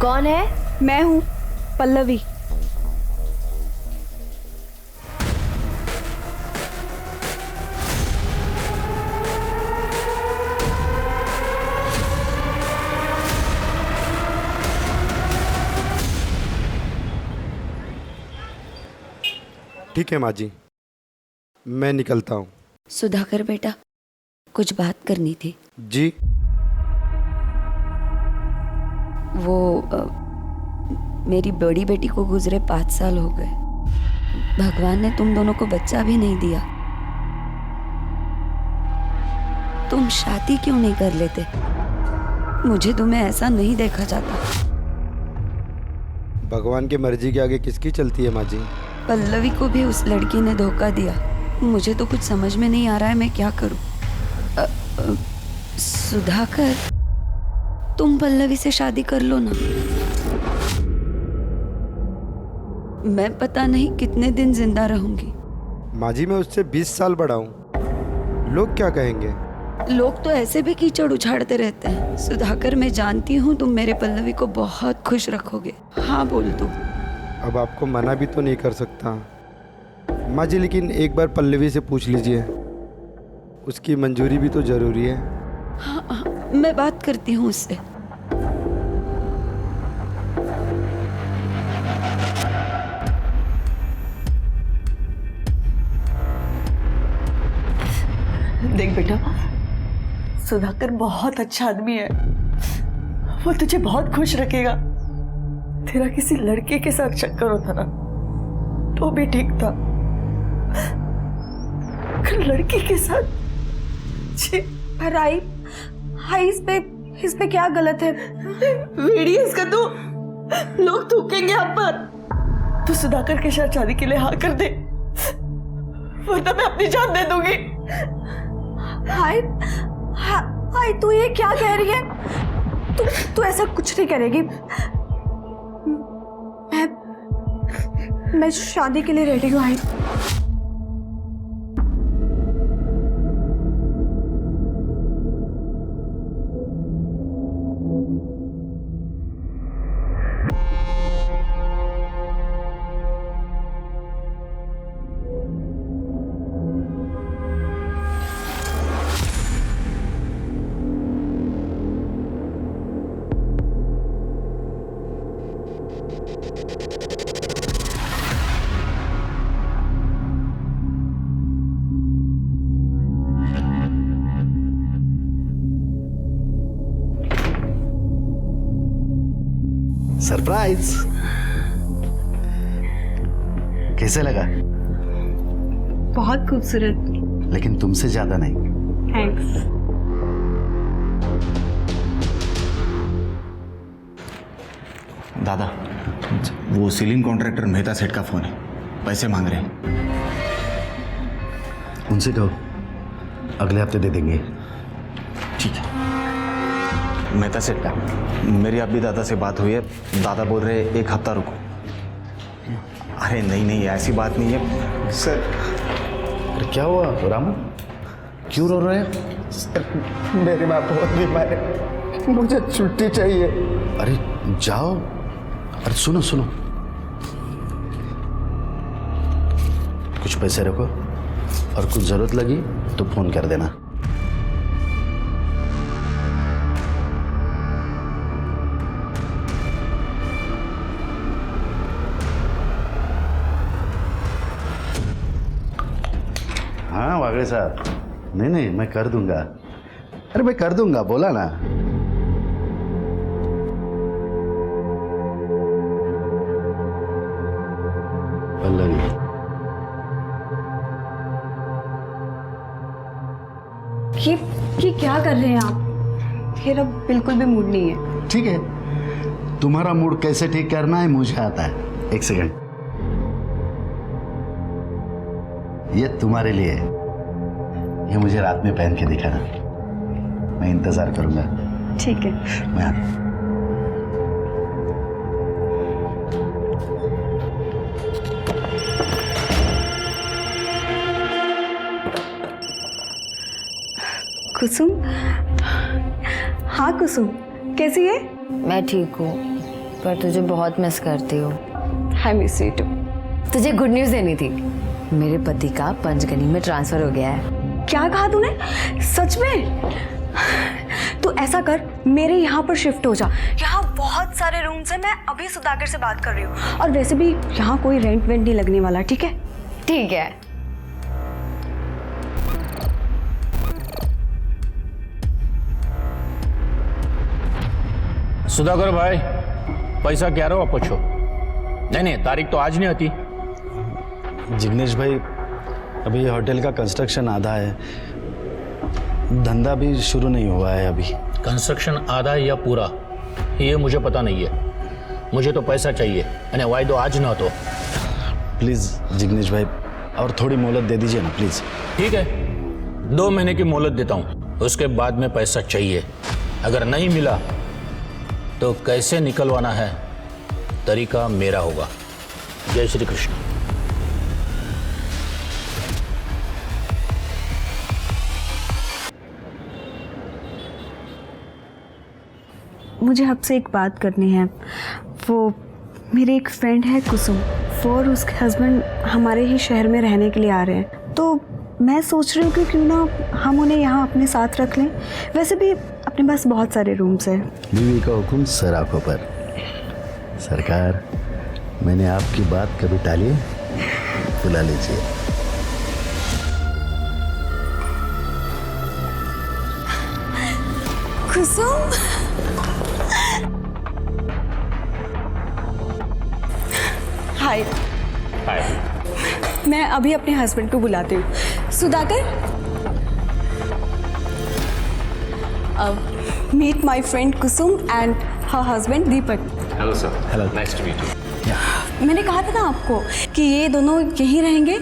कौन है? मैं हूँ पल्लवी। ठीक है माँ जी, मैं निकलता हूँ। सुधाकर बेटा, कुछ बात करनी थी। जी। वो मेरी बड़ी बेटी को गुजरे 5 साल हो गए। भगवान ने तुम दोनों को बच्चा भी नहीं दिया। तुम शादी क्यों नहीं कर लेते? मुझे तुम्हें ऐसा नहीं देखा जाता। भगवान की मर्जी के आगे किसकी चलती है माँ जी? पल्लवी को भी उस लड़की ने धोखा दिया। मुझे तो कुछ समझ में नहीं आ रहा है, मैं क्या करूं। सुधाकर, तुम पल्लवी से शादी कर लो ना। मैं पता नहीं कितने दिन जिंदा रहूंगी। माँ जी, मैं उससे 20 साल बड़ा हूँ। लोग क्या कहेंगे? लोग तो ऐसे भी कीचड़ उछाड़ते रहते हैं। सुधाकर, मैं जानती हूँ तुम मेरे पल्लवी को बहुत खुश रखोगे। हाँ बोल दो। अब आपको मना भी तो नहीं कर सकता माँ जी, लेकिन एक बार पल्लवी से पूछ लीजिए, उसकी मंजूरी भी तो जरूरी है। हाँ, हाँ, मैं बात करती हूँ उससे। देख बेटा, सुधाकर बहुत अच्छा आदमी है। वो तुझे बहुत खुश रखेगा। तेरा किसी लड़के के साथ चक्कर होता ना तो भी ठीक था, लड़की के साथ जी। पर आई इस पे क्या गलत है? वीडियो इसका तो लोग थूकेंगे आप पर। तू सुधाकर के साथ शादी के लिए हाँ कर दे, वरना मैं अपनी जान दे दूंगी। हाय तू ये क्या कह रही है? तू ऐसा कुछ नहीं करेगी। मैं शादी के लिए रेडी हूँ। सरप्राइज कैसे लगा? बहुत खूबसूरत। लेकिन तुमसे ज्यादा नहीं। थैंक्स। दादा, वो सीलिंग कॉन्ट्रैक्टर मेहता सेठ का फोन है, पैसे मांग रहे हैं। उनसे कहो अगले हफ्ते दे देंगे। ठीक है। मेहता सेठ का, मेरी अभी दादा से बात हुई है। दादा बोल रहे 1 हफ्ता रुको। अरे नहीं नहीं, ऐसी बात नहीं है सर। अरे क्या हुआ रामू, क्यों रो रहे हैं? सर, मेरी माँ बहुत बीमार है, मुझे छुट्टी चाहिए। अरे जाओ। अरे सुनो सुनो, कुछ पैसे रखो और कुछ जरूरत लगी तो फोन कर देना। हाँ वागड़े साहब, नहीं नहीं मैं कर दूंगा। अरे मैं कर दूंगा, बोला ना। पल्लवी, ये क्या कर रहे हैं आप? मेरा बिल्कुल भी मूड नहीं है। ठीक है, तुम्हारा मूड कैसे ठीक करना है मुझे आता है। 1 सेकंड, ये तुम्हारे लिए है। ये मुझे रात में पहन के दिखाना, मैं इंतजार करूंगा। ठीक है। मैं आता हूं। कुसुम, हाँ कुसुम, कैसी है? मैं ठीक हूँ, पर तुझे बहुत मिस करती हूँ। I miss you too. तुझे गुड न्यूज़ देनी थी, मेरे पति का पंचगनी में ट्रांसफर हो गया है। क्या कहा तूने? सच में? तू ऐसा कर, मेरे यहाँ पर शिफ्ट हो जा। यहाँ बहुत सारे रूम्स हैं, मैं अभी सुधाकर से बात कर रही हूँ। और वैसे भी यहाँ कोई रेंट वेंट नहीं लगने वाला, ठीक है? ठीक है। सुधाकर भाई, पैसा क्या रहो आप पूछो। नहीं, तारीख तो आज नहीं आती। जिग्नेश भाई, अभी होटल का कंस्ट्रक्शन आधा है, धंधा भी शुरू नहीं हुआ है अभी। कंस्ट्रक्शन आधा या पूरा ये मुझे पता नहीं है, मुझे तो पैसा चाहिए। यानी वायदो आज ना तो प्लीज़ जिग्नेश भाई, और थोड़ी मोहलत दे दीजिए ना प्लीज़। ठीक है, 2 महीने की मोहलत देता हूँ, उसके बाद में पैसा चाहिए। अगर नहीं मिला तो कैसे निकलवाना है तरीका मेरा होगा। जय श्री कृष्ण। मुझे आपसे एक बात करनी है। वो मेरी एक फ्रेंड है कुसुम, वो और उसके हस्बैंड हमारे ही शहर में रहने के लिए आ रहे हैं, तो मैं सोच रही हूँ कि क्यों ना हम उन्हें यहाँ अपने साथ रख लें। वैसे भी अपने पास बहुत सारे रूम्स हैं। बीवी का हुक्म सर आंखों पर। सरकार, मैंने आपकी बात कभी टाली? बुला लीजिए। कुसुम, हाय। मैं अभी अपने हस्बैंड को बुलाती हूँ। Sudhakar, meet my friend Kusum and her husband Deepak. Hello sir. Hello, nice to meet you. मैंने कहा था ना आपको कि ये दोनों यहीं रहेंगे।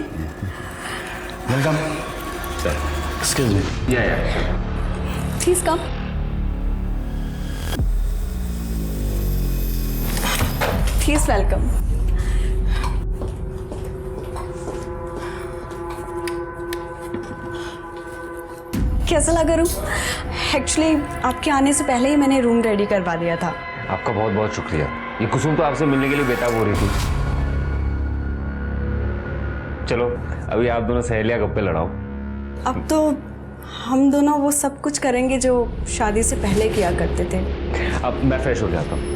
Welcome sir. Excuse me. या प्लीज कम। Please welcome. कैसा लगा रूम? एक्चुअली आपके आने से पहले ही मैंने रूम रेडी करवा दिया था। आपका बहुत बहुत शुक्रिया। ये कुसुम तो आपसे मिलने के लिए बेताब हो रही थी। चलो अभी आप दोनों सहेलियां गप्पे लड़ाओ। अब तो हम दोनों वो सब कुछ करेंगे जो शादी से पहले किया करते थे। अब मैं फ्रेश हो जाता हूँ।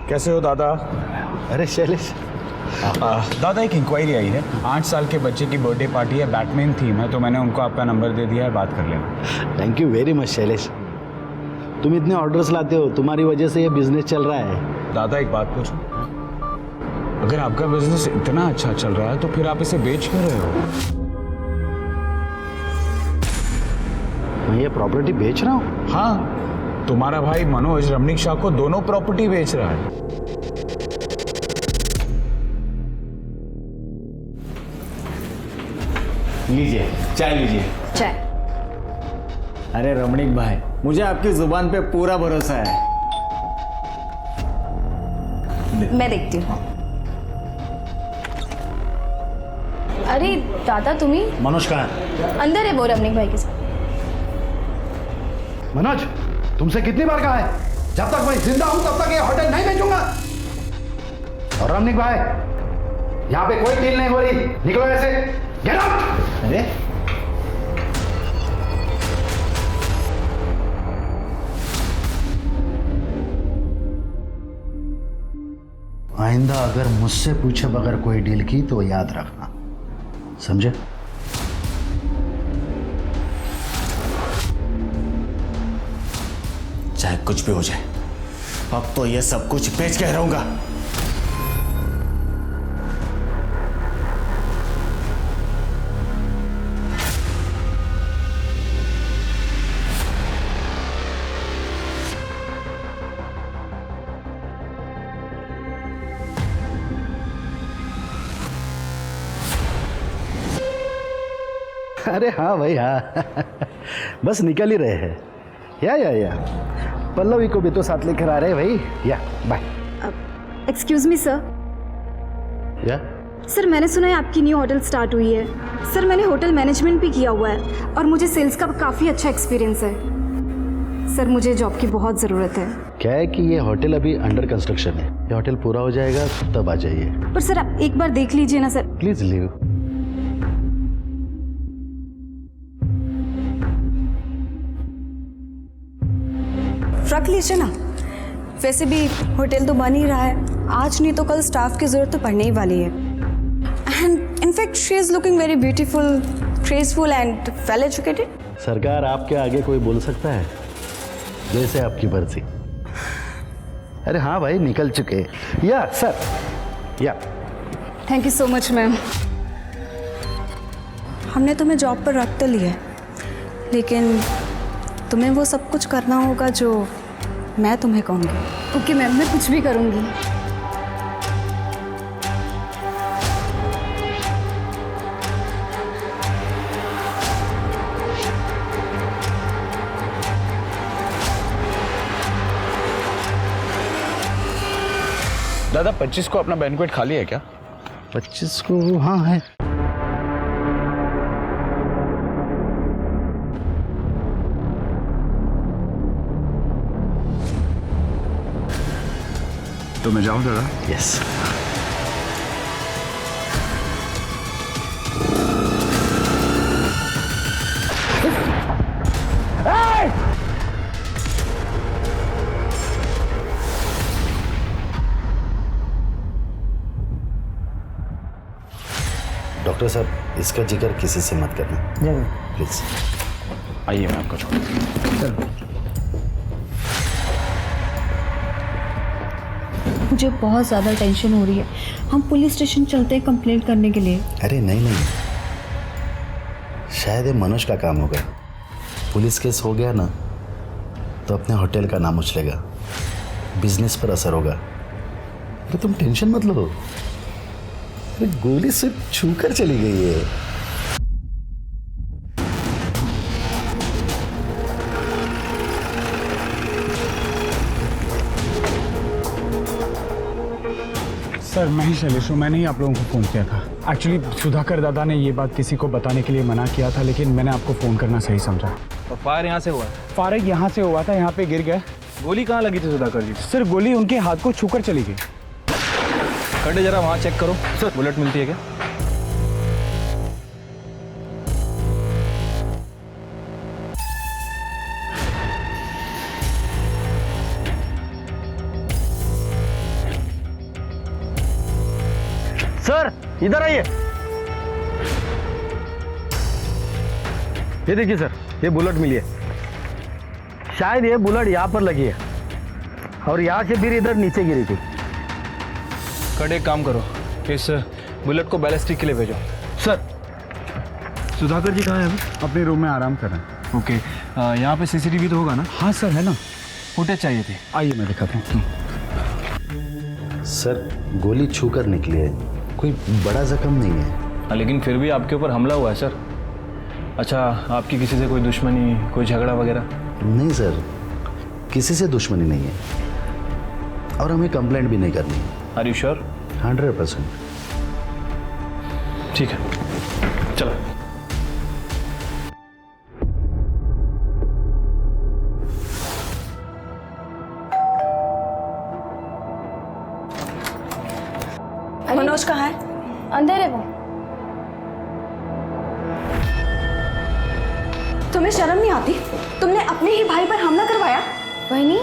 कैसे हो दादा? अरे शैलेश, दादा एक इंक्वायरी आई है। 8 साल के बच्चे की बर्थडे पार्टी है, बैटमैन थीम है, तो मैंने उनको आपका नंबर दे दिया है, बात कर लेना। Thank you very much Shailesh. तुम इतने ऑर्डर्स लाते हो, तुम्हारी वजह से ये बिजनेस चल रहा है। दादा एक बात पूछूं, अगर आपका बिजनेस इतना अच्छा चल रहा है तो फिर आप इसे बेच क्यों रहे हो? मैं ये प्रॉपर्टी बेच रहा हूँ? हाँ, तुम्हारा भाई मनोज रमणीक शाह को दोनों प्रॉपर्टी बेच रहा है। लीजिए चाय, लीजिए चाय। अरे रमणीक भाई, मुझे आपकी जुबान पे पूरा भरोसा है। मैं देखती हूँ। अरे दादा, तुम्ही मनोज कहाँ है? अंदर है वो रमणीक भाई के साथ। मनोज, तुमसे कितनी बार कहा है, जब तक मैं जिंदा हूं तब तक ये होटल नहीं बेचूंगा। और रमणीक भाई, यहाँ पे कोई डील नहीं हो रही, निकलो ऐसे। Get out. अरे आइंदा अगर मुझसे पूछे बगैर कोई डील की तो याद रखना, समझे? चाहे कुछ भी हो जाए, अब तो ये सब कुछ बेच के रहूंगा। अरे हाँ भाई हाँ, बस निकल ही रहे हैं। या पल्लवी को भी तो साथ लेकर आ रहे हैं भाई। या बाय। Excuse me sir. या सर मैंने सुना है आपकी न्यू होटल स्टार्ट हुई है। सर मैंने होटल मैनेजमेंट भी किया हुआ है और मुझे सेल्स का काफ़ी अच्छा एक्सपीरियंस है। सर मुझे जॉब की बहुत ज़रूरत है। क्या है कि ये होटल अभी अंडर कंस्ट्रक्शन है, ये होटल पूरा हो जाएगा तब आ जाइए। पर सर आप एक बार देख लीजिए ना सर। Please leave. रख लीजिए ना, वैसे भी होटल तो बन ही रहा है, आज नहीं तो कल स्टाफ की ज़रूरत तो पड़ने ही वाली है। And in fact she is looking very beautiful, graceful and well educated. सरकार आपके आगे कोई बोल सकता है? जैसे आपकी मर्जी। अरे हाँ भाई निकल चुके। या सर या thank you so much ma'am. हमने तुम्हें जॉब पर रख तो लिया है, लेकिन तुम्हें वो सब कुछ करना होगा जो मैं तुम्हें कहूँगी। ओके मैम, मैं कुछ भी करूँगी। दादा 25 को अपना बैंक्वेट खाली है क्या? 25 को हाँ है। तो मैं जाऊं दादा? यस। डॉक्टर साहब इसका जिक्र किसी से मत करना प्लीज। आइए मैं आपको छोड़। मुझे बहुत ज़्यादा टेंशन हो रही है, हम पुलिस स्टेशन चलते हैं कंप्लेंट करने के लिए। अरे नहीं, शायद ये मनोज का काम होगा। पुलिस केस हो गया ना तो अपने होटल का नाम उछलेगा, बिजनेस पर असर होगा। अरे तुम टेंशन मत लो, अरे गोली सिर्फ छू कर चली गई है। सर मैं ही शैलेश हूँ, मैंने ही आप लोगों को फ़ोन किया था। एक्चुअली सुधाकर दादा ने ये बात किसी को बताने के लिए मना किया था, लेकिन मैंने आपको फ़ोन करना सही समझा। और फायर यहाँ से हुआ? फायर यहाँ से हुआ था, यहाँ पे गिर गए। गोली कहाँ लगी थी सुधाकर जी? सर गोली उनके हाथ को छूकर चली गई। खड़े जरा वहाँ चेक करो सर, बुलेट मिलती है क्या? सर इधर आइए। ये देखिए सर, ये बुलेट मिली है। शायद ये बुलेट यहाँ पर लगी है और यहाँ से फिर इधर नीचे गिरी थी। खड़े एक काम करो, इस बुलेट को बैलिस्टिक के लिए भेजो। सर सुधाकर जी कहाँ हैं अभी? अपने रूम में आराम कर रहे हैं। ओके, यहाँ पे सीसीटीवी तो होगा ना? हाँ सर है ना। फुटेज चाहिए थी। आइए मैं दिखाता हूँ। सर गोली छू कर निकली है, कोई बड़ा जख्म नहीं है। हाँ, लेकिन फिर भी आपके ऊपर हमला हुआ है सर। अच्छा, आपकी किसी से कोई दुश्मनी, कोई झगड़ा वगैरह? नहीं सर, किसी से दुश्मनी नहीं है और हमें कंप्लेंट भी नहीं करनी है। Are you sure? 100%। ठीक है, चलो। मनोज कहाँ है? अंदर है वो। तुम्हें शर्म नहीं आती? तुमने अपने ही भाई पर हमला करवाया। वही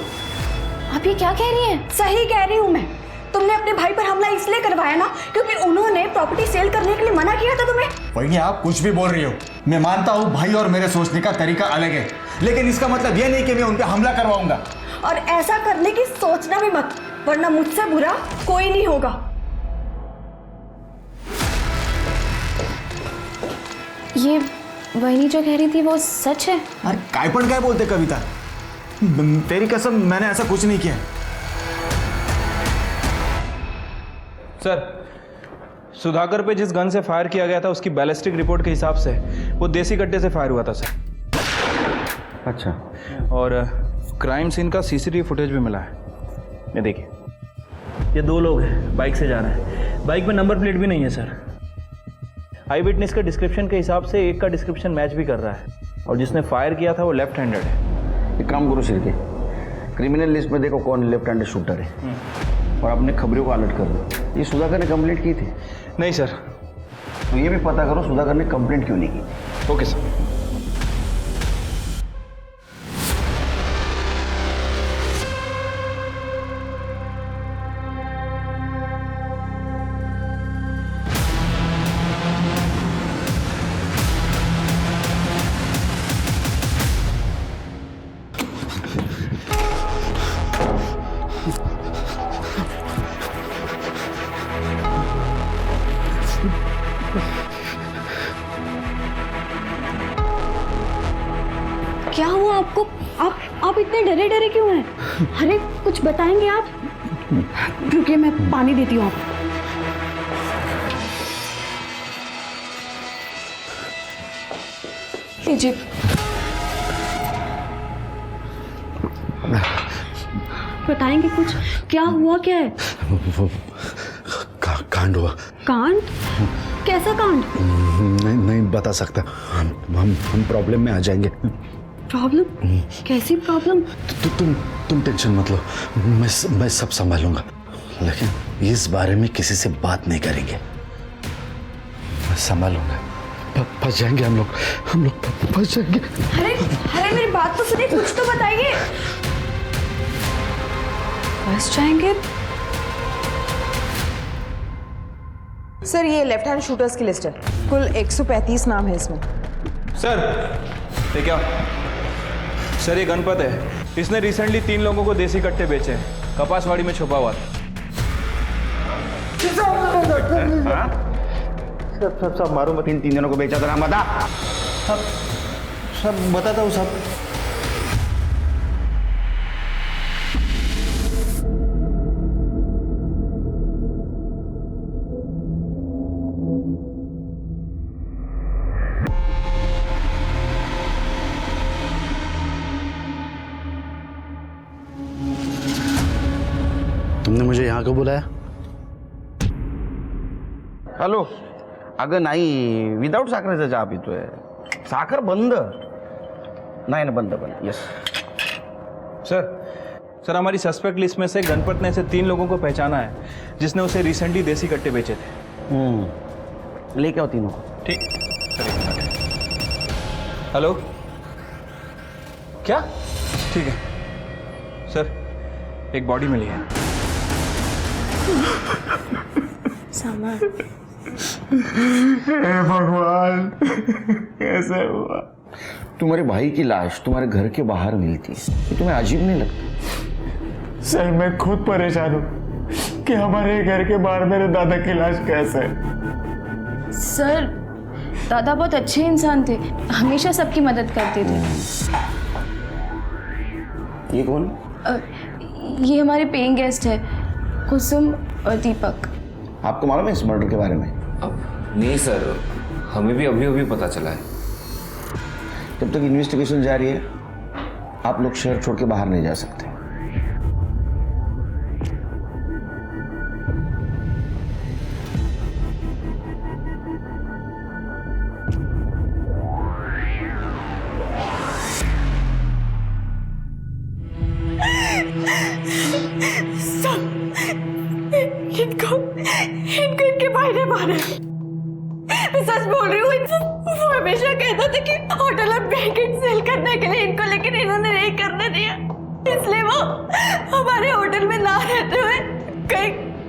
आप ये क्या कह रही हैं? सही कह रही हूँ मैं। तुमने अपने भाई पर हमला इसलिए करवाया ना क्योंकि उन्होंने प्रॉपर्टी सेल करने के लिए मना किया था तुम्हें। वही आप कुछ भी बोल रही हो। मैं मानता हूँ भाई और मेरे सोचने का तरीका अलग है, लेकिन इसका मतलब यह नहीं कि मैं उन पर हमला करवाऊंगा। और ऐसा करने की सोचना भी मत, वरना मुझसे बुरा कोई नहीं होगा। ये वही जो कह रही थी वो सच है? अरे कायपन काय बोलते कविता, तेरी कसम मैंने ऐसा कुछ नहीं किया। सर, सुधाकर पे जिस गन से फायर किया गया था उसकी बैलिस्टिक रिपोर्ट के हिसाब से वो देसी कट्टे से फायर हुआ था सर। अच्छा। और क्राइम सीन का सीसीटीवी फुटेज भी मिला है। ये देखिए, ये 2 लोग हैं, बाइक से जा रहे हैं। बाइक में नंबर प्लेट भी नहीं है सर। आई विटनेस के डिस्क्रिप्शन के हिसाब से एक का डिस्क्रिप्शन मैच भी कर रहा है, और जिसने फायर किया था वो लेफ्ट हैंडेड है। एक काम करो शिरके, क्रिमिनल लिस्ट में देखो कौन लेफ्ट हैंडेड शूटर है और अपने खबरों को अलर्ट कर दो। ये सुधाकर ने कंप्लेंट की थी? नहीं सर। तो ये भी पता करो सुधाकर ने कंप्लेंट क्यों नहीं की। Okay sir. क्या हुआ आपको? आप इतने डरे डरे क्यों हैं? अरे कुछ बताएंगे आप? रुकिए, मैं पानी देती हूँ आपको। लीजिए। बताएंगे कुछ? क्या हुआ, क्या है? वो कांड हुआ। कांड? कैसा कांड? नहीं बता सकता। हम प्रॉब्लम में आ जाएंगे। प्रॉब्लम? कैसी प्रॉब्लम? तुम टेंशन मत लो, मैं सब संभालूंगा, लेकिन इस बारे में किसी से बात नहीं करेंगे। मैं संभालूंगा। फंस जाएंगे हम लोग फंस जाएंगे। अरे मेरी बात तो सुनिए, कुछ तो बताइए। फंस जाएंगे? सर ये लेफ्ट हैंड शूटर्स की लिस्ट है, कुल 135 नाम है इसमें। सर ये क्या? सर ये गणपत है, इसने रिसेंटली 3 लोगों को देसी कट्टे बेचे हैं, कपासवाड़ी में छुपा हुआ था। सब मारो मत, इन 3 जनों को बेचा था। बता। सब बताता हूँ सब। तुमने मुझे यहाँ क्यों बुलाया? हॅलो, अगं नाही, विदाऊट साखरेचा चहा पितोय. साखर बंद. नाही ना, बंद. यस सर हमारी सस्पेक्ट लिस्ट में से गणपत ने ऐसे 3 लोगों को पहचाना है जिसने उसे रिसेंटली देसी कट्टे बेचे थे। लेके आओ तीनों को। ठीक। हेलो, क्या? ठीक है सर, एक बॉडी मिली है। हे भगवान, कैसे हुआ? तुम्हारे भाई की लाश तुम्हारे घर के बाहर मिलती है, ये तुम्हें अजीब नहीं लगता? सर मैं खुद परेशान हूँ कि हमारे घर के बाहर मेरे दादा की लाश कैसे है। सर दादा बहुत अच्छे इंसान थे, हमेशा सबकी मदद करते थे। ये कौन? ये हमारे पेइंग गेस्ट है, कुसुम और दीपक। आपको मालूम है इस मर्डर के बारे में? नहीं सर, हमें भी अभी पता चला है। जब तक इन्वेस्टिगेशन जारी है आप लोग शहर छोड़ के बाहर नहीं जा सकते। इनको इनके भाई ने मारा। मैं सच बोल रही हूँ। वो हमेशा कहता था कि होटल में बैंकेट सेल करने के लिए इनको, लेकिन इन्होंने नहीं करने दिया, इसलिए वो हमारे होटल में ना रहते हुए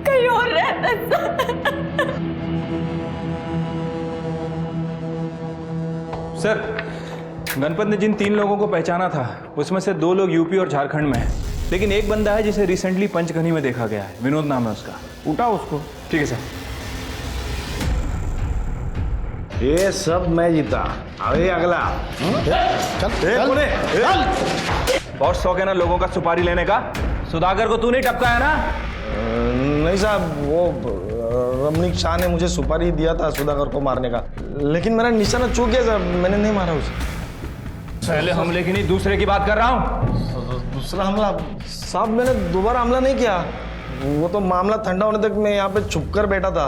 कहीं और रहता था। सर गणपत ने जिन 3 लोगों को पहचाना था उसमें से 2 लोग यूपी और झारखंड में हैं, लेकिन एक बंदा है जिसे रिसेंटली पंचगनी में देखा गया है। विनोद नाम है उसका। उठाओ उसको। ठीक है सर। ये सब मैं जीता। अभी अगला चल। और 100 के ना लोगों का सुपारी लेने का। सुधाकर को तू नहीं टपकाया ना? नहीं साहब, वो रमणीक शाह ने मुझे सुपारी दिया था सुधाकर को मारने का, लेकिन मेरा निशाना चूक गया साहब, मैंने नहीं मारा उसे। पहले हमले की नहीं दूसरे की बात कर रहा हूँ। दूसरा हमला साहब, मैंने दोबारा हमला नहीं किया। वो तो मामला ठंडा होने तक मैं यहाँ पे छुप कर बैठा था।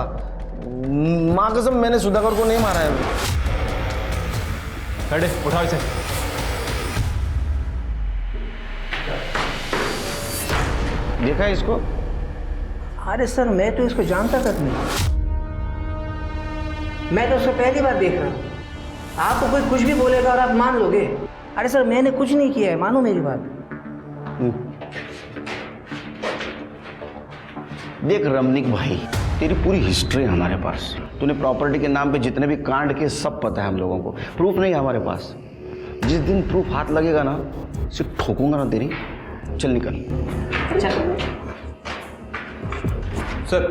माँ कसम मैंने सुधाकर को नहीं मारा है। अरे उठाओ इसे। देखा है इसको? अरे सर मैं तो इसको जानता तक नहीं, मैं तो उसको पहली बार देख रहा हूँ। आपको कोई कुछ भी बोलेगा और आप मान लोगे? अरे सर मैंने कुछ नहीं किया है, मानो मेरी बात। देख रमनिक भाई, तेरी पूरी हिस्ट्री है हमारे पास। तूने प्रॉपर्टी के नाम पे जितने भी कांड किए सब पता है हम लोगों को। प्रूफ नहीं है हमारे पास। जिस दिन प्रूफ हाथ लगेगा ना, सिर्फ ठोकूंगा ना तेरी। चल निकल। सर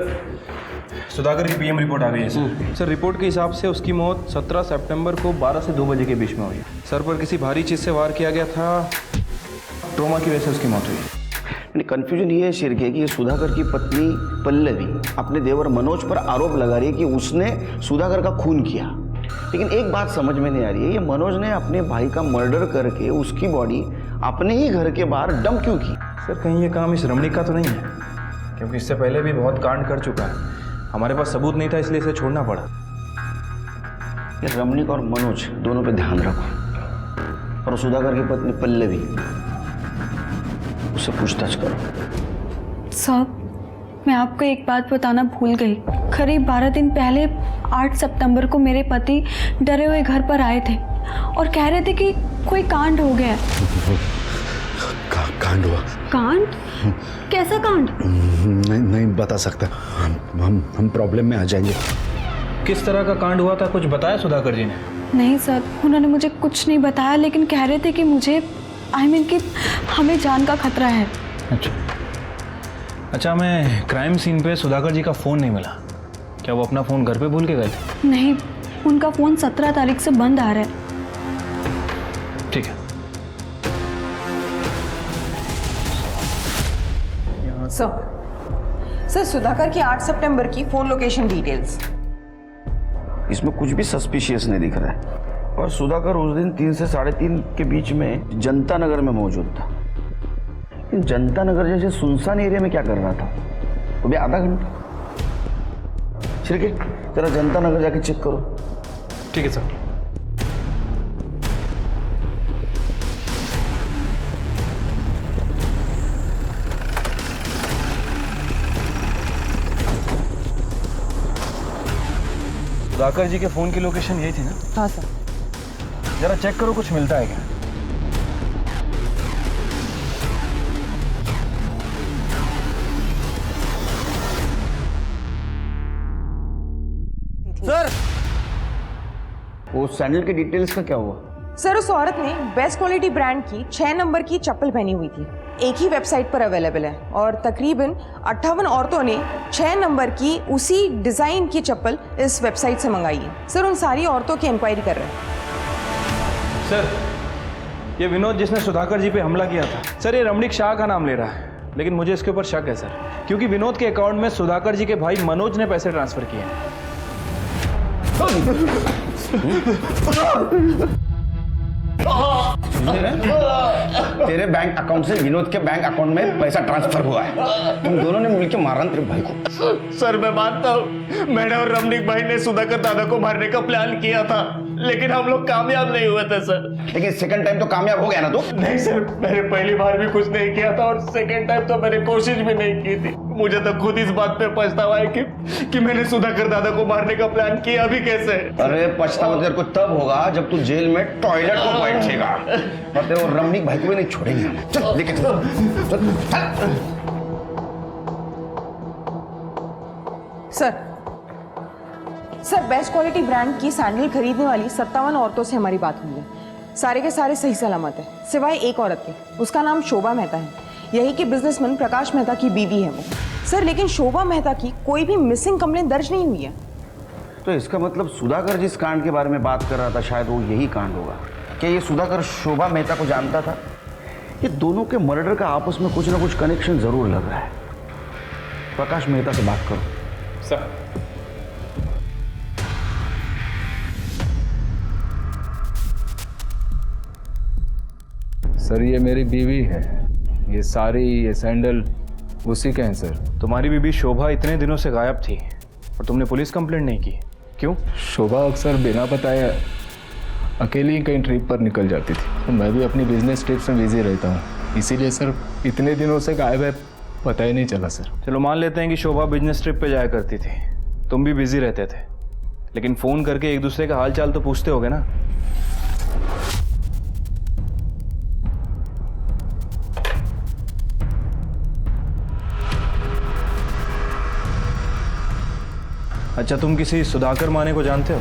सुधाकर की पीएम रिपोर्ट आ गई है सर। सर रिपोर्ट के हिसाब से उसकी मौत 17 सितंबर को 12 से 2 बजे के बीच में हुई। सर पर किसी भारी चीज़ से वार किया गया था, ट्रोमा की वजह से उसकी मौत हुई। कंफ्यूजन ये है शिरके कि सुधाकर की पत्नी पल्लवी अपने देवर मनोज पर आरोप लगा रही है कि उसने सुधाकर का खून किया। लेकिन एक बात समझ में नहीं आ रही है, ये मनोज ने अपने भाई का मर्डर करके उसकी बॉडी अपने ही घर के बाहर डंप क्यों की? सर कहीं ये काम इस रमणीक का तो नहीं है, क्योंकि इससे पहले भी बहुत कांड कर चुका है। हमारे पास सबूत नहीं था इसलिए इसे छोड़ना पड़ा। ये रमणीक और मनोज दोनों पे ध्यान रखो, और सुधाकर की पत्नी पल्लवी उससे पूछताछ करो। साहब मैं आपको एक बात बताना भूल गई। करीब 12 दिन पहले 8 सितंबर को मेरे पति डरे हुए घर पर आए थे और कह रहे थे कि कोई कांड हो गया है। कांड हुआ? कांड? कैसा कांड? नहीं बता सकता, हम प्रॉब्लम में आ जाएंगे। किस तरह का कांड हुआ था कुछ बताया सुधाकर जी ने? नहीं सर, उन्होंने मुझे कुछ नहीं बताया, लेकिन कह रहे थे कि मुझे कि हमें जान का खतरा है। अच्छा हमें क्राइम सीन पे सुधाकर जी का फ़ोन नहीं मिला। क्या वो अपना फ़ोन घर पे भूल के गए थे? नहीं, उनका फ़ोन 17 तारीख से बंद आ रहा है। ठीक है। सर सुधाकर की 8 सितंबर की फ़ोन लोकेशन डिटेल्स। इसमें कुछ भी सस्पिशियस नहीं दिख रहा है। और सुधाकर उस दिन 3 से 3:30 के बीच में जनता नगर में मौजूद था। लेकिन जनता नगर जैसे सुनसान एरिया में क्या कर रहा था? वो भी आधा घंटा। ठीक है, जरा जनता नगर जाके चेक करो। ठीक है सर। सुधाकर जी के फ़ोन की लोकेशन यही थी ना? हाँ सर। जरा चेक करो कुछ मिलता है क्या। सर वो सैंडल के डिटेल्स का क्या हुआ? सर उस औरत ने बेस्ट क्वालिटी ब्रांड की 6 नंबर की चप्पल पहनी हुई थी। एक ही वेबसाइट पर अवेलेबल है और तकरीबन 58 औरतों ने 6 नंबर की उसी डिज़ाइन की चप्पल इस वेबसाइट से मंगाई है। सर उन सारी औरतों की इंक्वायरी कर रहे हैं। सर ये विनोद जिसने सुधाकर जी पे हमला किया था, सर ये रमणीक शाह का नाम ले रहा है, लेकिन मुझे इसके ऊपर शक है सर, क्योंकि विनोद के अकाउंट में सुधाकर जी के भाई मनोज ने पैसे ट्रांसफर किए हैं। तेरे बैंक अकाउंट से विनोद के बैंक अकाउंट में पैसा ट्रांसफर हुआ है। तुम दोनों ने मिलकर मारा तेरे भाई को। सर मैं मानता हूँ मैंने और रमणीक भाई ने सुधाकर दादा को मारने का प्लान किया था, लेकिन हम लोग कामयाब नहीं हुए थे सर। लेकिन सेकंड टाइम तो कामयाब हो गया ना तू? नहीं सर, मैंने पहली बार भी कुछ नहीं किया था और सेकंड टाइम तो मैंने कोशिश भी नहीं की थी। मुझे तो खुद इस बात पे पछतावा है कि मैंने सुधाकर दादा को मारने का प्लान किया भी कैसे। अरे पछतावा तेरे को तब होगा जब तू जेल में टॉयलेट को बैठेगा, और तेरे और रमणीक भाई को भी नहीं छोड़ेंगे हम। चल लेके चल। सर बेस्ट क्वालिटी ब्रांड की सैंडल खरीदने वाली 57 औरतों से हमारी बात हुई है। सारे के सारे सही सलामत है, सिवाय एक औरत के। उसका नाम शोभा मेहता है, यही कि बिजनेसमैन प्रकाश मेहता की बीवी है वो। सर लेकिन शोभा मेहता की कोई भी मिसिंग कंप्लेंट दर्ज नहीं हुई है। तो इसका मतलब सुधाकर जिस कांड के बारे में बात कर रहा था शायद वो यही कांड होगा। क्या ये सुधाकर शोभा मेहता को जानता था? ये दोनों के मर्डर का आपस में कुछ ना कुछ कनेक्शन जरूर लग रहा है। प्रकाश मेहता से बात करो। सर सर ये मेरी बीवी है, ये साड़ी ये सैंडल उसी के हैं सर। तुम्हारी बीबी शोभा इतने दिनों से गायब थी और तुमने पुलिस कंप्लेंट नहीं की, क्यों? शोभा अक्सर बिना बताए अकेली ही कहीं ट्रिप पर निकल जाती थी, तो मैं भी अपनी बिजनेस ट्रिप्स में बिजी रहता हूँ, इसीलिए सर इतने दिनों से गायब है, पता ही नहीं चला सर। चलो मान लेते हैं कि शोभा बिजनेस ट्रिप पे जाया करती थी, तुम भी बिजी रहते थे, लेकिन फ़ोन करके एक दूसरे का हाल चाल तो पूछते होगे ना? अच्छा, तुम किसी सुधाकर माने को जानते हो?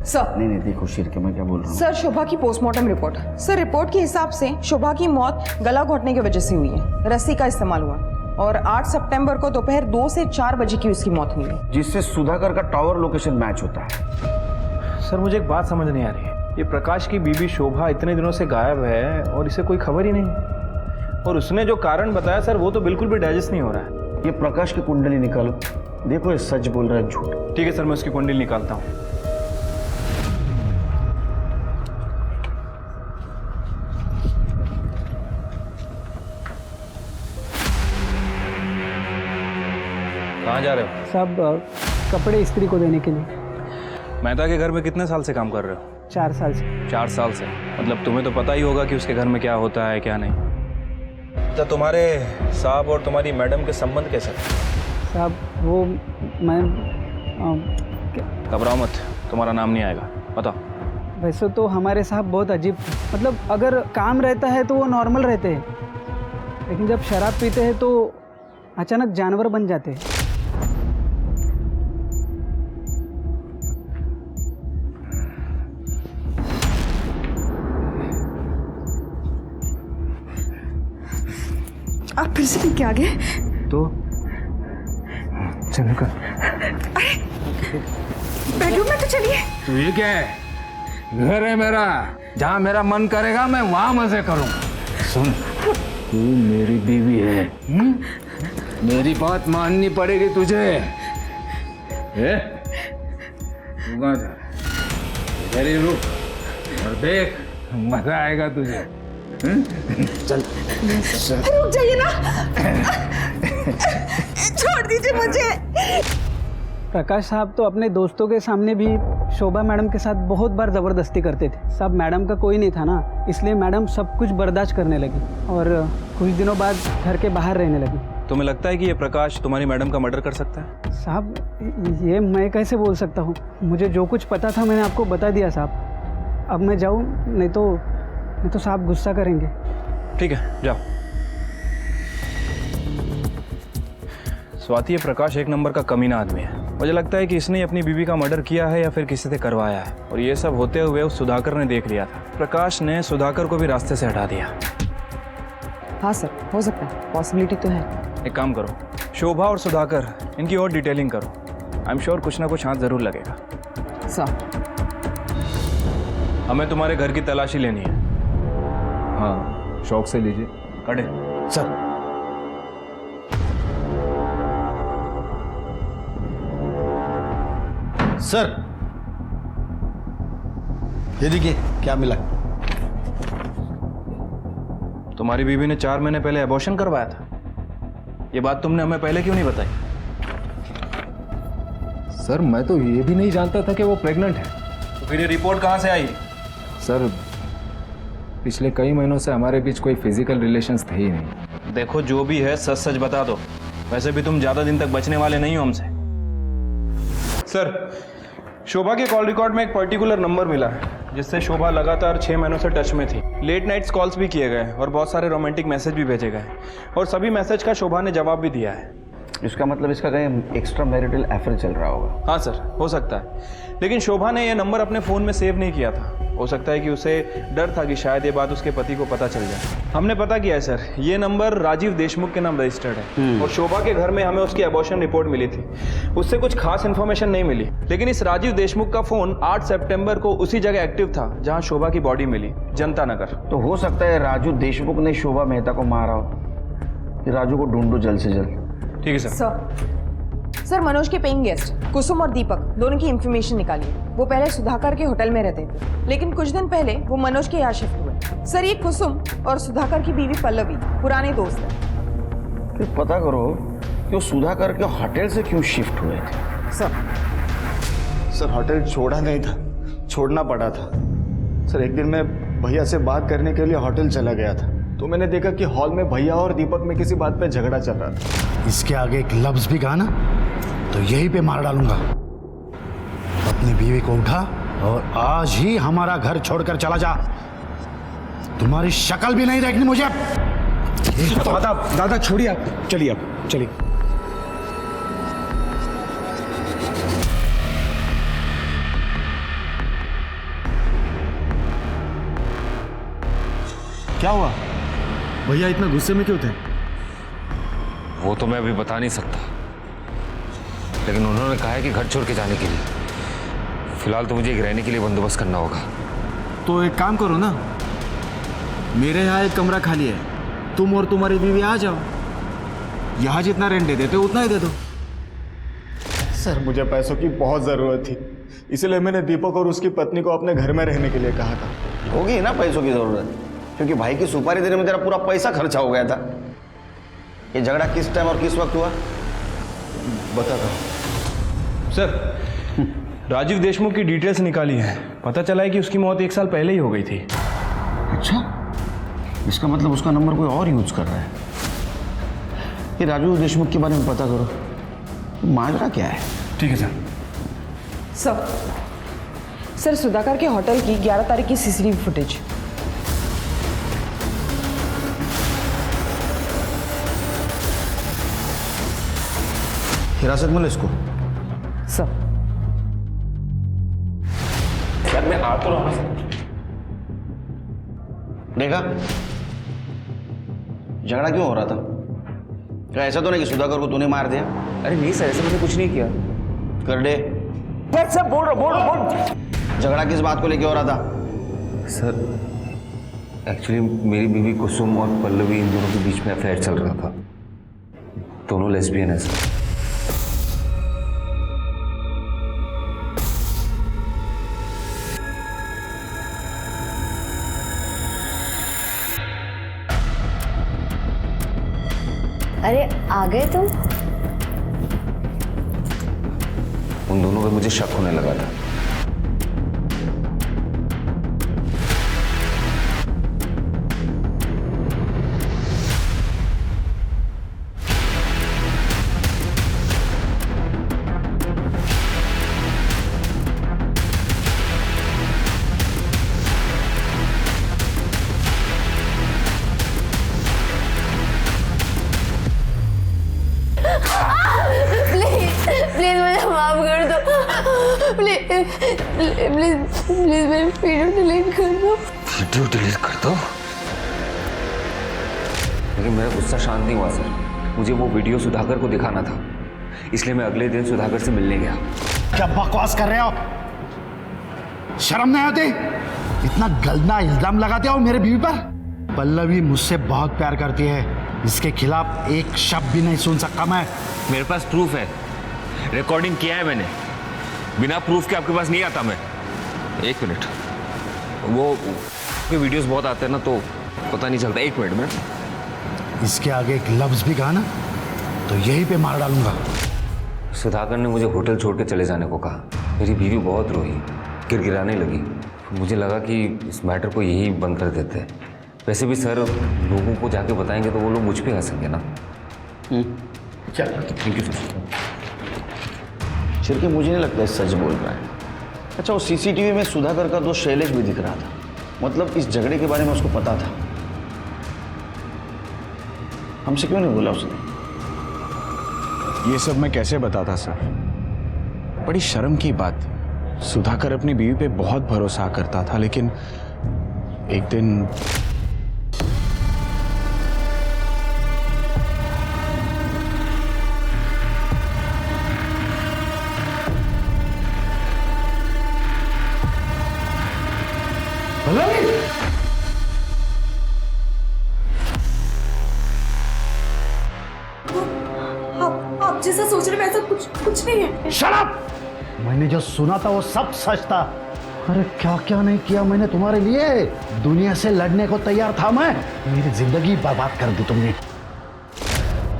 सर नहीं देखो शीर के मैं क्या बोल रहा हूँ। सर, शोभा की पोस्टमार्टम रिपोर्ट। सर, रिपोर्ट के हिसाब से शोभा की मौत गला घोटने की वजह से हुई है, रस्सी का इस्तेमाल हुआ और 8 सितंबर को दोपहर 2 से 4 बजे की उसकी मौत हुई है, जिससे सुधाकर का टावर लोकेशन मैच होता है। सर मुझे एक बात समझ नहीं आ रही है, ये प्रकाश की बीबी शोभा इतने दिनों से गायब है और इसे कोई खबर ही नहीं, और उसने जो कारण बताया सर वो तो बिल्कुल भी डाइजेस्ट नहीं हो रहा है। ये प्रकाश की कुंडली निकालो, देखो ये सच बोल रहा है झूठ। ठीक है सर, मैं उसकी कुंडली निकालता हूँ। कहाँ जा रहे हो? साहब कपड़े इस्त्री को देने के लिए। मेहता के घर में कितने साल से काम कर रहे हो? 4 साल से। 4 साल से, मतलब तुम्हें तो पता ही होगा कि उसके घर में क्या होता है क्या नहीं। तो तुम्हारे साहब और तुम्हारी मैडम के संबंध कैसे थे? साहब वो मैं घबराओ मत, तुम्हारा नाम नहीं आएगा, बताओ। वैसे तो हमारे साहब बहुत अजीब, मतलब अगर काम रहता है तो वो नॉर्मल रहते हैं, लेकिन जब शराब पीते हैं तो अचानक जानवर बन जाते हैं। आप फिर से पी के आ गए? तो चलो कर। बेडरूम में तो चलिए। तो ये क्या है? घर है मेरा, जहाँ मेरा मन करेगा मैं वहाँ मजे करूँ। सुन, तू मेरी बीवी है, मेरी बात माननी पड़ेगी तुझे। तू कहाँ जा? इधर ही रुक और देख, मजा आएगा तुझे। चल रुक जाइए ना, छोड़ दीजिए मुझे। प्रकाश साहब तो अपने दोस्तों के सामने भी शोभा मैडम के साथ बहुत बार ज़बरदस्ती करते थे। साहब मैडम का कोई नहीं था ना, इसलिए मैडम सब कुछ बर्दाश्त करने लगी और कुछ दिनों बाद घर के बाहर रहने लगी। तुम्हें लगता है कि ये प्रकाश तुम्हारी मैडम का मर्डर कर सकता है? साहब ये मैं कैसे बोल सकता हूँ, मुझे जो कुछ पता था मैंने आपको बता दिया साहब। अब मैं जाऊँ, नहीं तो साहब गुस्सा करेंगे। ठीक है, जाओ। स्वाति, ये प्रकाश एक नंबर का कमीना आदमी है। मुझे लगता है कि इसने अपनी बीवी का मर्डर किया है या फिर किसी से करवाया है, और ये सब होते हुए उस सुधाकर ने देख लिया था। प्रकाश ने सुधाकर को भी रास्ते से हटा दिया। हाँ सर, हो सकता है, पॉसिबिलिटी तो है। एक काम करो, शोभा और सुधाकर इनकी और डिटेलिंग करो, आई एम श्योर कुछ ना कुछ हाथ जरूर लगेगा। सर, हमें तुम्हारे घर की तलाशी लेनी है। हाँ, शौक से लीजिए। कड़े सर, सर ये देखिए क्या मिला। तुम्हारी बीवी ने 4 महीने पहले एबॉर्शन करवाया था। ये बात तुमने हमें पहले क्यों नहीं बताई? सर मैं तो ये भी नहीं जानता था कि वो प्रेग्नेंट है। तो फिर ये रिपोर्ट कहाँ से आई? सर पिछले कई महीनों से हमारे बीच कोई फिजिकल रिलेशंस थे ही नहीं। देखो जो भी है सच सच बता दो, वैसे भी तुम ज़्यादा दिन तक बचने वाले नहीं हो हमसे। सर, शोभा के कॉल रिकॉर्ड में एक पर्टिकुलर नंबर मिला है जिससे शोभा लगातार 6 महीनों से टच में थी। लेट नाइट्स कॉल्स भी किए गए और बहुत सारे रोमांटिक मैसेज भी भेजे गए, और सभी मैसेज का शोभा ने जवाब भी दिया है। इसका मतलब इसका कहीं एक्स्ट्रा मैरिटल अफेयर चल रहा होगा। हाँ सर, हो सकता है, लेकिन शोभा ने यह नंबर अपने फ़ोन में सेव नहीं किया था। हो सकता है कि उसे डर था कि शायद ये बात उसके पति को पता चल जाए। हमने पता किया है सर, ये नंबर राजीव देशमुख के नाम रजिस्टर्ड है, और शोभा के घर में हमें उसकी एबॉर्शन रिपोर्ट मिली थी। उससे कुछ खास इन्फॉर्मेशन नहीं मिली, लेकिन इस राजीव देशमुख का फ़ोन 8 सितंबर को उसी जगह एक्टिव था जहाँ शोभा की बॉडी मिली, जनता नगर। तो हो सकता है राजू देशमुख ने शोभा मेहता को मारा हो। राजू को ढूंढो जल्द से जल्द। ठीक है सर। सर मनोज के पेइंग गेस्ट कुसुम और दीपक दोनों की इंफॉर्मेशन निकाली। वो पहले सुधाकर के होटल में रहते थे, लेकिन कुछ दिन पहले वो मनोज के यहाँ शिफ्ट हुए। सर ये कुसुम और सुधाकर की बीवी पल्लवी पुराने दोस्त हैं। फिर पता करो कि वो सुधाकर के होटल से क्यों शिफ्ट हुए थे। सर होटल छोड़ा नहीं था, छोड़ना पड़ा था। सर एक दिन मैं भैया से बात करने के लिए होटल चला गया था, तो मैंने देखा कि हॉल में भैया और दीपक में किसी बात पे झगड़ा चल रहा था। इसके आगे एक लफ्ज भी कहा ना तो यहीं पे मार डालूंगा। अपनी बीवी को उठा और आज ही हमारा घर छोड़कर चला जा। तुम्हारी शक्ल भी नहीं देखनी मुझे। दादा दादा छोड़िए आप, चलिए आप चलिए। क्या हुआ भैया, इतना गुस्से में क्यों थे? वो तो मैं अभी बता नहीं सकता, लेकिन उन्होंने कहा है कि घर छोड़ के जाने के लिए। फिलहाल तो मुझे एक रहने के लिए बंदोबस्त करना होगा। तो एक काम करो ना, मेरे यहाँ एक कमरा खाली है, तुम और तुम्हारी बीवी आ जाओ। यहाँ जितना रेंट दे देते हो उतना ही दे दो। सर मुझे पैसों की बहुत ज़रूरत थी, इसलिए मैंने दीपक और उसकी पत्नी को अपने घर में रहने के लिए कहा था। होगी ना पैसों की ज़रूरत, क्योंकि भाई की सुपारी देने में तेरा पूरा पैसा खर्चा हो गया था। ये झगड़ा किस टाइम और किस वक्त हुआ बता दो। सर राजीव देशमुख की डिटेल्स निकाली हैं, पता चला है कि उसकी मौत 1 साल पहले ही हो गई थी। अच्छा, इसका मतलब उसका नंबर कोई और यूज कर रहा है। ये राजीव देशमुख के बारे में पता करो, माजरा क्या है। ठीक है सर। सर सुधाकर के होटल की 11 तारीख की सीसीटीवी फुटेज। हिरासत में लो इसको। सर मैं आ तो रहा हूं। देखा झगड़ा क्यों हो रहा था? क्या ऐसा तो नहीं कि सुधाकर को तूने मार दिया? अरे नहीं सर, ऐसा मैंने कुछ नहीं किया। कर दे। सर बोल। झगड़ा किस बात को लेके हो रहा था? सर एक्चुअली मेरी बीवी कुसुम और पल्लवी, इन दोनों के बीच में अफेयर चल रहा था। दोनों लेस्बियन है सर। अरे आ गए तुम? उन दोनों पे मुझे शक होने लगा था। प्लीज मुझे माफ कर दो। प्लीज मेरी वीडियो डिलीट कर दो। वीडियो डिलीट कर दो? लेकिन मेरा गुस्सा शांत नहीं हुआ सर। मुझे वो वीडियो सुधाकर को दिखाना था, इसलिए मैं अगले दिन सुधाकर से मिलने गया। क्या बकवास कर रहे हो? शर्म नहीं आती? इतना गंदा इल्जाम लगाते हो मेरे बीवी पर। पल्लवी मुझसे बहुत प्यार करती है, इसके खिलाफ एक शब्द भी नहीं सुन सकता मैं। मेरे पास प्रूफ है, रिकॉर्डिंग किया है मैंने। बिना प्रूफ के आपके पास नहीं आता मैं। एक मिनट, वो वीडियोस बहुत आते हैं ना, तो पता नहीं चलता। एक मिनट में इसके आगे एक लफ्ज भी कहा ना तो यहीं पे मार डालूंगा। सुधाकर ने मुझे होटल छोड़ के चले जाने को कहा। मेरी बीवी बहुत रोई, गिड़गिड़ाने लगी। मुझे लगा कि इस मैटर को यही बंद कर देते हैं। वैसे भी सर, लोगों को जाके बताएंगे तो वो लोग मुझ पे हंसेंगे ना। चल थैंक यू सर। छिड़के मुझे नहीं लगता सच बोल रहा है। अच्छा, वो सीसीटीवी में सुधाकर का दोस्त शैलेश भी दिख रहा था, मतलब इस झगड़े के बारे में उसको पता था। हमसे क्यों नहीं बोला उसने? ये सब मैं कैसे बताता सर? बड़ी शर्म की बात। सुधाकर अपनी बीवी पे बहुत भरोसा करता था, लेकिन एक दिन आप जैसा सोच रहे वैसा कुछ कुछ नहीं है। Shut up! मैंने जो सुना था वो सब सच था। अरे क्या क्या नहीं किया मैंने तुम्हारे लिए। दुनिया से लड़ने को तैयार था मैं। मेरी जिंदगी बर्बाद कर दी तुमने।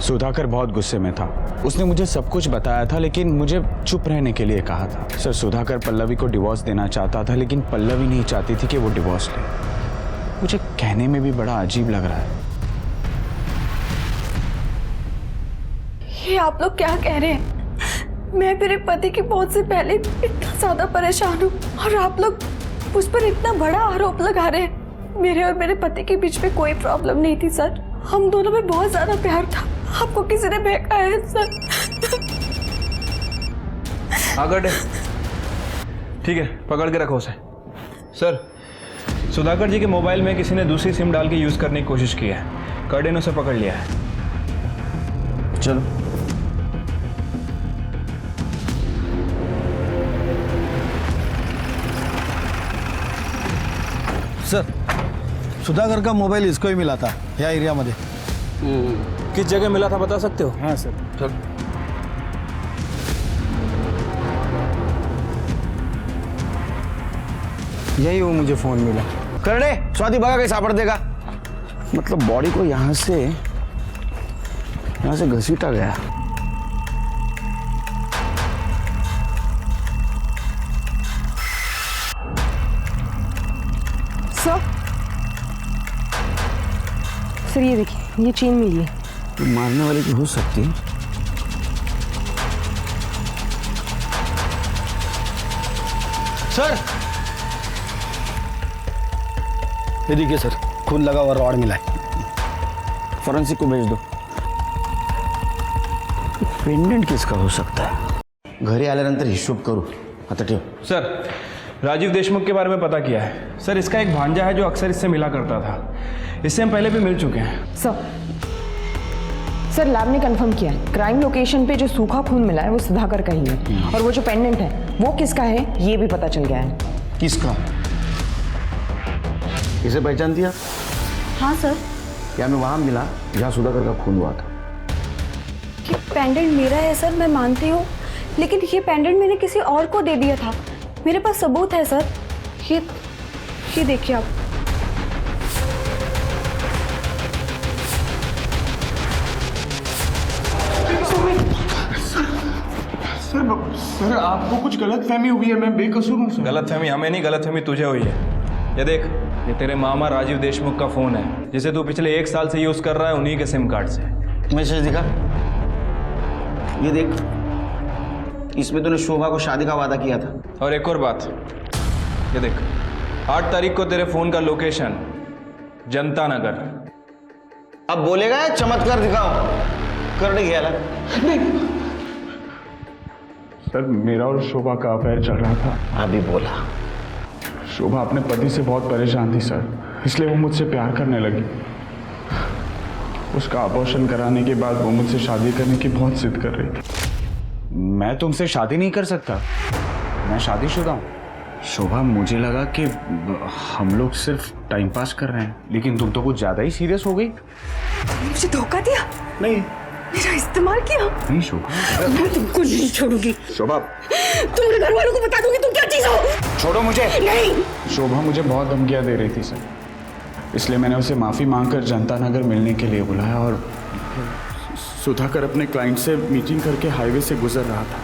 सुधाकर बहुत गुस्से में था। उसने मुझे सब कुछ बताया था, लेकिन मुझे चुप रहने के लिए कहा था। सर, सुधाकर पल्लवी को डिवोर्स देना चाहता था, लेकिन पल्लवी नहीं चाहती थी कि वो डिवोर्स ले। मुझे कहने में भी बड़ा अजीब लग रहा है। ये आप लोग क्या कह रहे हैं? मैं मेरे पति की मौत से पहले इतना ज्यादा परेशान हूँ और आप लोग मुझ पर इतना बड़ा आरोप लगा रहे हैं। मेरे और मेरे पति के बीच में कोई प्रॉब्लम नहीं थी सर। हम दोनों में बहुत ज्यादा प्यार था। आपको किसी ने बहकाया है सर। आगे ठीक है, पकड़ के रखो उसे। सर, सुधाकर जी के मोबाइल में किसी ने दूसरी सिम डाल के यूज करने की कोशिश की है। कर्डे ने उसे पकड़ लिया है। चलो। सर, सुधाकर का मोबाइल इसको ही मिला था या एरिया मध्ये। किस जगह मिला था बता सकते हो? हाँ सर। चल। यही वो मुझे फोन मिला। करने स्वाति बगा कहीं सापड़ देगा। मतलब बॉडी को यहाँ से घसीटा गया। सर ये देखिए, ये चेन मिली है। तो मारने वाले की हो सकती है। सर, ये देखिए सर, खून लगा हुआ रॉड मिला है। फॉरेंसिक को भेज दो। पेंडेंट किसका हो सकता है? घरी आल्यानंतर हिशोब करू। आता ठेव। सर, राजीव देशमुख के बारे में पता किया है। सर, इसका एक भांजा है जो अक्सर इससे मिला करता था। इससे हम पहले भी मिल चुके हैं। सर लैब ने कंफर्म किया है, क्राइम लोकेशन पे जो सूखा खून मिला है वो सुधाकर का ही है। और वो जो पेंडेंट है वो किसका है ये भी पता चल गया है। किसका? इसे पहचानती है? हाँ सर। क्या मैं वहां मिला जहाँ सुधाकर का खून हुआ था? ये पेंडेंट मेरा है सर, मैं मानती हूँ, लेकिन ये पेंडेंट मैंने किसी और को दे दिया था। मेरे पास सबूत है सर। ये देखिए आप। सर आपको कुछ गलतफहमी हुई है। मैं बेकसूर हूँ। गलतफहमी हमें नहीं, गलतफहमी तुझे हुई है। ये देख, ये तेरे मामा राजीव देशमुख का फोन है जिसे तू पिछले 1 साल से यूज कर रहा है उन्हीं के सिम कार्ड से। मैसेज दिखा। ये देख, इसमें तूने शोभा को शादी का वादा किया था। और एक और बात, ये देख, 8 तारीख को तेरे फोन का लोकेशन जनता नगर। अब बोलेगा चमत्कार दिखाओ। करने गया सर, मेरा और शोभा का अफेयर चल रहा था। अभी बोला। शोभा अपने पति से बहुत परेशान थी सर, इसलिए वो मुझसे प्यार करने लगी। उसका अबॉर्शन कराने के बाद वो मुझसे शादी करने की बहुत जिद कर रही थी। मैं तुमसे शादी नहीं कर सकता, मैं शादीशुदा हूँ। शोभा, मुझे लगा कि हम लोग सिर्फ टाइम पास कर रहे हैं, लेकिन तुम तो कुछ ज्यादा ही सीरियस हो गई। मुझे धोखा दिया? नहीं। मेरा इस्तेमाल किया? नहीं शोभा, मैं तुमको नहीं छोड़ूंगी। शोभा, तुम मेरे घर वालों को बता दूंगी तुम क्या चीज हो। छोड़ो मुझे। नहीं। शोभा मुझे बहुत धमकियां दे रही थी सर, इसलिए मैंने उसे माफ़ी मांगकर जनता नगर मिलने के लिए बुलाया। और सुधाकर अपने क्लाइंट से मीटिंग करके हाईवे से गुजर रहा था।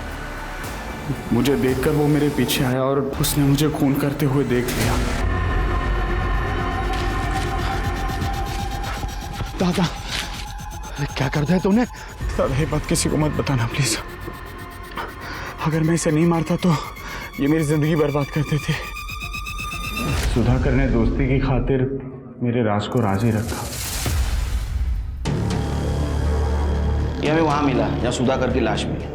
मुझे देखकर वो मेरे पीछे आया और उसने मुझे खून करते हुए देख लिया। दादा, क्या कर दिया तूने? दादा, ये बात किसी को मत बताना प्लीज। अगर मैं इसे नहीं मारता तो ये मेरी जिंदगी बर्बाद कर देते। सुधाकर ने दोस्ती की खातिर मेरे राज को राज ही रखा। ये हमें वहां मिला जहाँ सुधाकर की लाश मिली,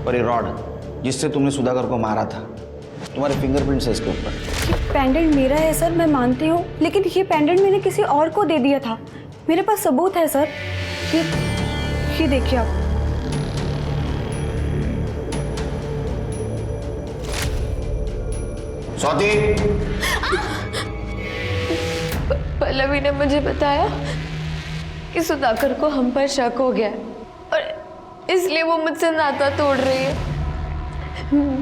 और ये रॉड जिससे तुमने सुधाकर को मारा था, तुम्हारे फिंगरप्रिंट्स है इसके ऊपर। पेंडेंट मेरा है सर, मैं मानती हूँ, लेकिन ये पेंडेंट मैंने किसी और को दे दिया था। मेरे पास सबूत है सर। ये देखिए आप। स्वाति, पल्लवी ने मुझे बताया कि सुधाकर को हम पर शक हो गया और इसलिए वो मुझसे नाता तोड़ रही है।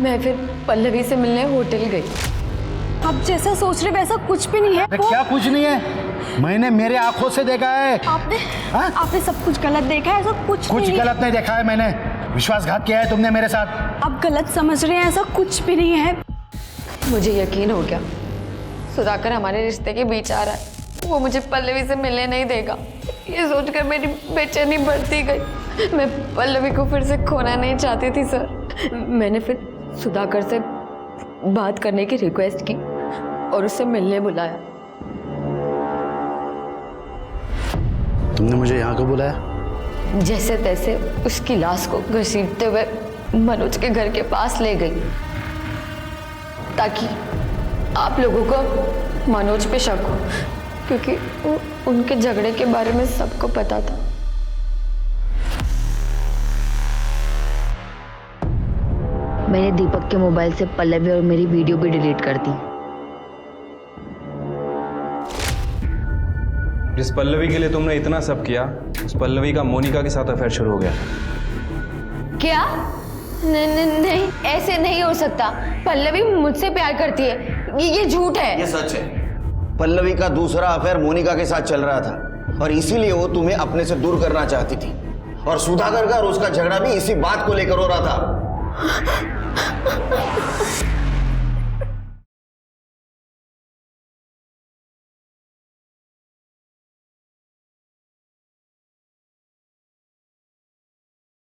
मैं फिर पल्लवी से मिलने होटल गई। आप जैसा सोच रहे वैसा कुछ भी नहीं है। क्या कुछ नहीं है? मैंने मेरे आंखों से देखा है। आपने सब कुछ गलत देखा है, ऐसा कुछ नहीं है। गलत नहीं देखा है मैंने। विश्वासघात किया है तुमने मेरे साथ। आप गलत समझ रहे हैं, ऐसा कुछ भी नहीं है। मुझे यकीन हो गया सुधाकर हमारे रिश्ते के बीच आ रहा है। वो मुझे पल्लवी से मिलने नहीं देगा। ये सोचकर मेरी बेचैनी बढ़ती गई। मैं पल्लवी को फिर से खोना नहीं चाहती थी सर। मैंने फिर सुधाकर से बात करने की रिक्वेस्ट की और उससे मिलने बुलाया। तुमने मुझे यहाँ क्यों बुलाया? जैसे तैसे उसकी लाश को घसीटते हुए मनोज के घर के पास ले गई ताकि आप लोगों को मनोज पे शक हो, क्योंकि उनके झगड़े के बारे में सबको पता था। मैंने दीपक के मोबाइल से पल्लवी और मेरी वीडियो भी डिलीट कर दी। जिस पल्लवी के लिए तुमने इतना सब किया, उस पल्लवी का मोनिका के साथ अफेयर शुरू हो गया। क्या? नहीं, ऐसे नहीं हो सकता। पल्लवी मुझसे प्यार करती है। ये झूठ है। ये सच है। पल्लवी का दूसरा अफेयर मोनिका के साथ चल रहा था और इसीलिए वो तुम्हें अपने से दूर करना चाहती थी। और सुधाकर का और उसका झगड़ा भी इसी बात को लेकर हो रहा था।